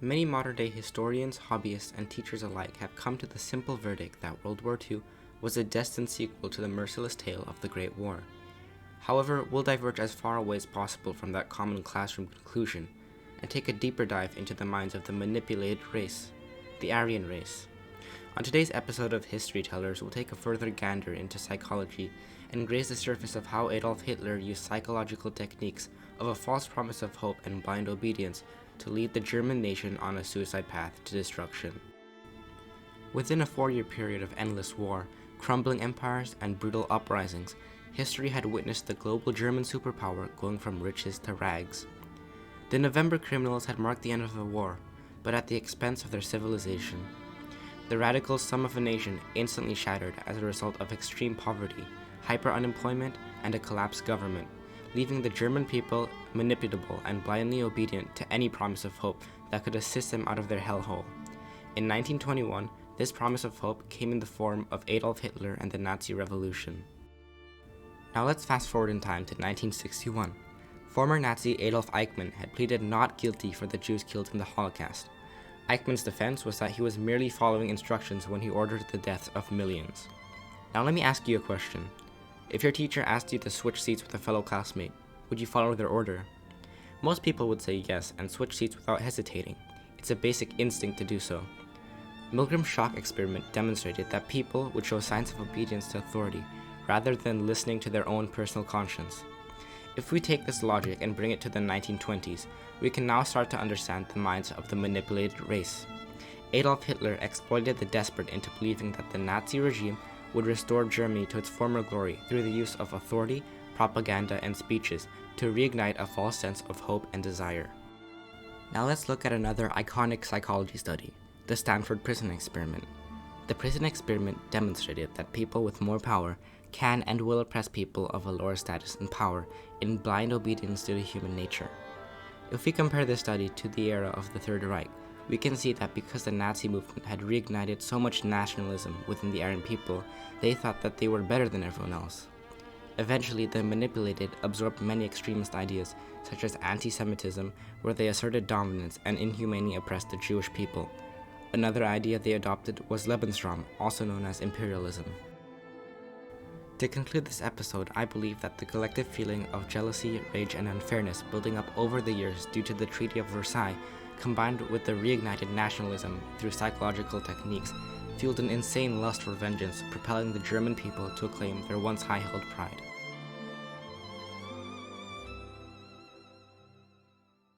Many modern-day historians, hobbyists, and teachers alike have come to the simple verdict that World War II was a destined sequel to the merciless tale of the Great War. However, we'll diverge as far away as possible from that common classroom conclusion and take a deeper dive into the minds of the manipulated race, the Aryan race. On today's episode of History Tellers, we'll take a further gander into psychology and graze the surface of how Adolf Hitler used psychological techniques of a false promise of hope and blind obedience to lead the German nation on a suicide path to destruction. Within a 4-year period of endless war, crumbling empires, and brutal uprisings, history had witnessed the global German superpower going from riches to rags. The November criminals had marked the end of the war, but at the expense of their civilization. The radical sum of a nation instantly shattered as a result of extreme poverty, hyper-unemployment, and a collapsed government, leaving the German people manipulable and blindly obedient to any promise of hope that could assist them out of their hellhole. In 1921, this promise of hope came in the form of Adolf Hitler and the Nazi Revolution. Now let's fast forward in time to 1961. Former Nazi Adolf Eichmann had pleaded not guilty for the Jews killed in the Holocaust. Eichmann's defense was that he was merely following instructions when he ordered the death of millions. Now let me ask you a question. If your teacher asked you to switch seats with a fellow classmate, would you follow their order? Most people would say yes and switch seats without hesitating. It's a basic instinct to do so. Milgram's shock experiment demonstrated that people would show signs of obedience to authority rather than listening to their own personal conscience. If we take this logic and bring it to the 1920s, we can now start to understand the minds of the manipulated race. Adolf Hitler exploited the desperate into believing that the Nazi regime would restore Germany to its former glory through the use of authority, propaganda, and speeches to reignite a false sense of hope and desire. Now let's look at another iconic psychology study, the Stanford Prison Experiment. The prison experiment demonstrated that people with more power can and will oppress people of a lower status and power in blind obedience to human nature. If we compare this study to the era of the Third Reich, we can see that because the Nazi movement had reignited so much nationalism within the Aryan people, they thought that they were better than everyone else. Eventually, the manipulated absorbed many extremist ideas, such as anti-Semitism, where they asserted dominance and inhumanely oppressed the Jewish people. Another idea they adopted was Lebensraum, also known as imperialism. To conclude this episode, I believe that the collective feeling of jealousy, rage, and unfairness building up over the years due to the Treaty of Versailles, combined with the reignited nationalism through psychological techniques, fueled an insane lust for vengeance, propelling the German people to acclaim their once high-held pride.